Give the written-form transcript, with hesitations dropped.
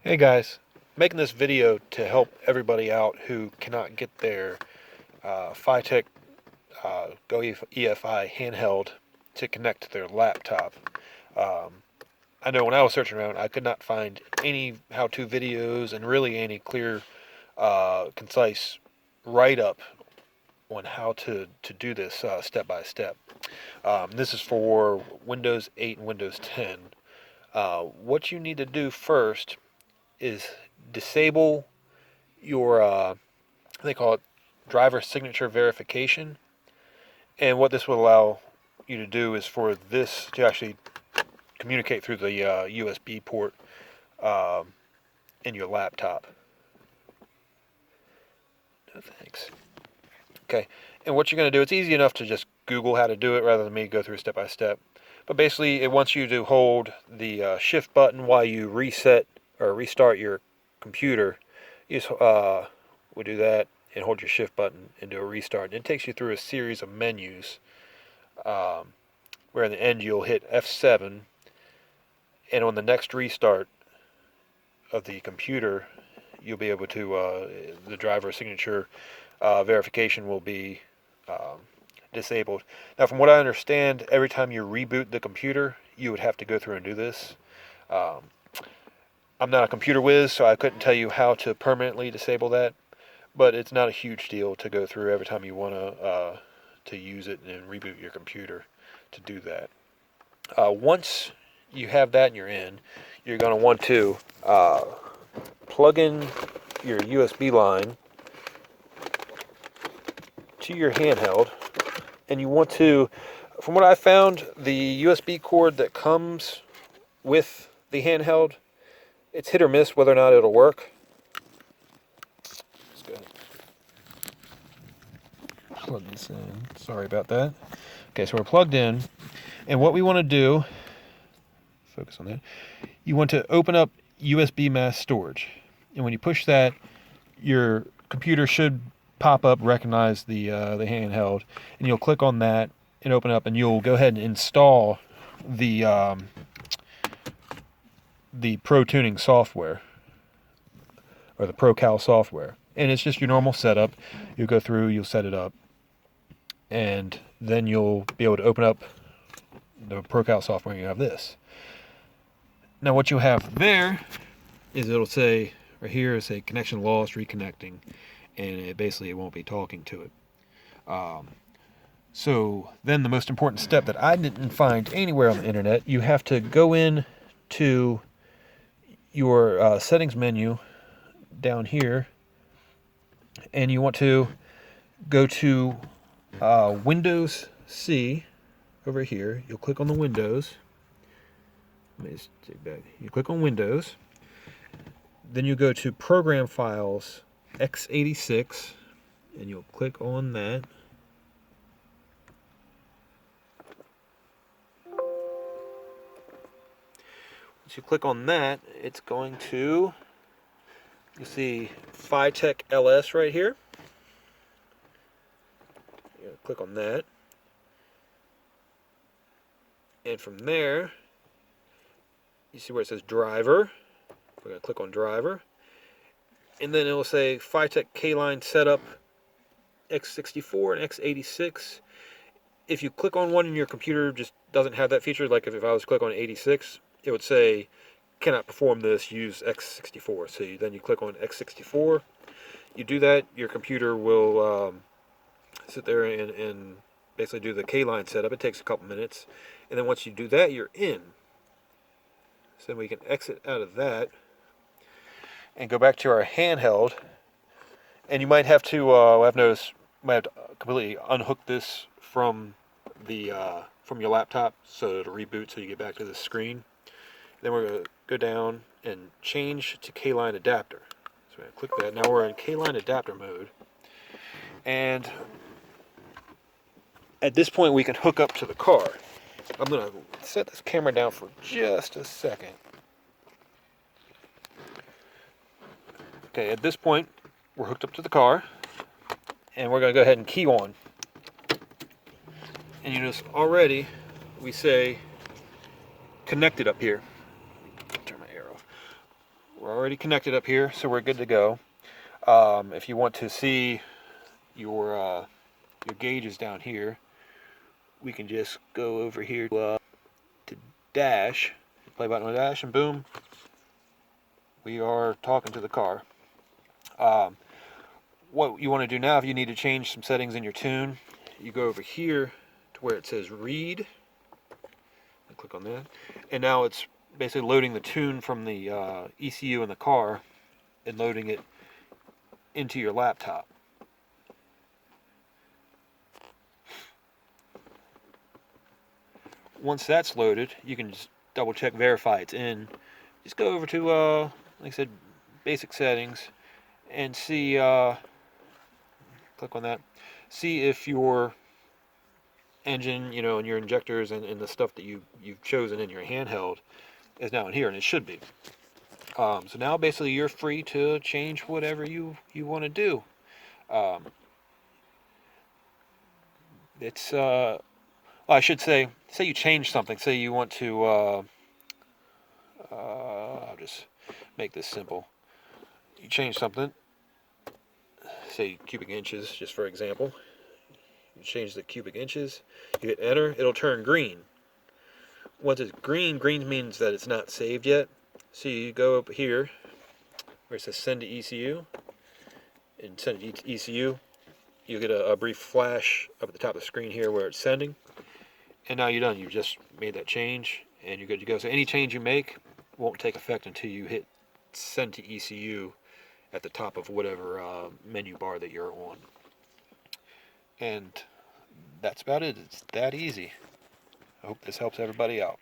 Hey guys, making this video to help everybody out who cannot get their fitech Go EFI handheld to connect to their laptop. Um, I know when I was searching around, I could not find any how-to videos and really any clear, concise write-up on how to do this step by step. This is for Windows 8 and Windows 10. What you need to do first is disable your they call it driver signature verification. And what this will allow you to do is for this to actually communicate through the USB port um, in your laptop. No thanks. Okay, and what you're going to do, it's easy enough to just Google how to do it rather than me go through step by step. But basically, it wants you to hold the shift button while you reset or restart your computer. You just would do that and hold your shift button and do a restart. And it takes you through a series of menus um, where in the end you'll hit F7, and on the next restart of the computer you'll be able to the driver signature verification will be um, disabled. Now from what I understand, every time you reboot the computer you would have to go through and do this. um, I'm not a computer whiz, so I couldn't tell you how to permanently disable that, but it's not a huge deal to go through every time you want to use it and reboot your computer to do that. Once you have that and you're in, you're going to want to plug in your USB line to your handheld, and you want to, from what I found, the USB cord that comes with the handheld, it's hit or miss whether or not it'll work. Let's go ahead and plug this in. Sorry about that. Okay, so we're plugged in, and what we want to do, focus on that, you want to open up USB mass storage. And when you push that, your computer should pop up, recognize the handheld, and you'll click on that and open up, and you'll go ahead and install the Pro Tuning software or the ProCal software. And it's just your normal setup. You'll go through, you'll set it up, and then you'll be able to open up the ProCal software and you have this. Now what you'll have there is it'll say, right here, it'll say connection lost, reconnecting, and it won't be talking to it. So then the most important step that I didn't find anywhere on the internet, you have to go in to your settings menu down here, and you want to go to Windows C over here. You'll click on the Windows. Let me just take back. You click on Windows. Then you go to Program Files x86, and you'll click on that. Once you click on that, it's going to, you see fitech LS right here. You click on that. And from there, you see where it says driver. We're going to click on driver. And then it will say fitech K-line setup x64 and x86. If you click on one and your computer just doesn't have that feature, like if I was to click on 86, it would say cannot perform this, use x64. So then you click on x64. You do that, your computer will sit there and basically do the K-line setup. It takes a couple minutes. And then once you do that, you're in. So then we can exit out of that and go back to our handheld. And you might have to, I've noticed, might have to completely unhook this from the from your laptop so it'll reboot so you get back to the screen. Then we're going to go down and change to K-line adapter. So we're going to click that. Now we're in K-line adapter mode. And at this point we can hook up to the car. I'm going to set this camera down for just a second. Okay, at this point we're hooked up to the car, and we're going to go ahead and key on. And you notice already we say connected up here. Turn my air off. we're already connected up here, so we're good to go. If you want to see your gauges down here, we can just go over here to dash, play button on dash, and boom, we are talking to the car. What you want to do now, if you need to change some settings in your tune, you go over here to where it says read, and click on that, and now it's basically loading the tune from the ECU in the car and loading it into your laptop. Once that's loaded, you can just double check, verify it's in. Just go over to, like I said, basic settings, and see, click on that, see if your engine, and your injectors and the stuff that you've chosen in your handheld is now in here, and it should be. So now basically you're free to change whatever you want to do. It's well, I should say you change something. Say you want to I'll just make this simple. You change something, say cubic inches, just for example. You change the cubic inches, you hit enter, it'll turn green. Once it's green, green means that it's not saved yet. So you go up here where it says send to ECU, and send it to ECU. You get a brief flash up at the top of the screen here where it's sending, and now you're done. You've just made that change, and you're good to go. So any change you make won't take effect until you hit send to ECU at the top of whatever menu bar that you're on. And that's about it. It's that easy. I hope this helps everybody out.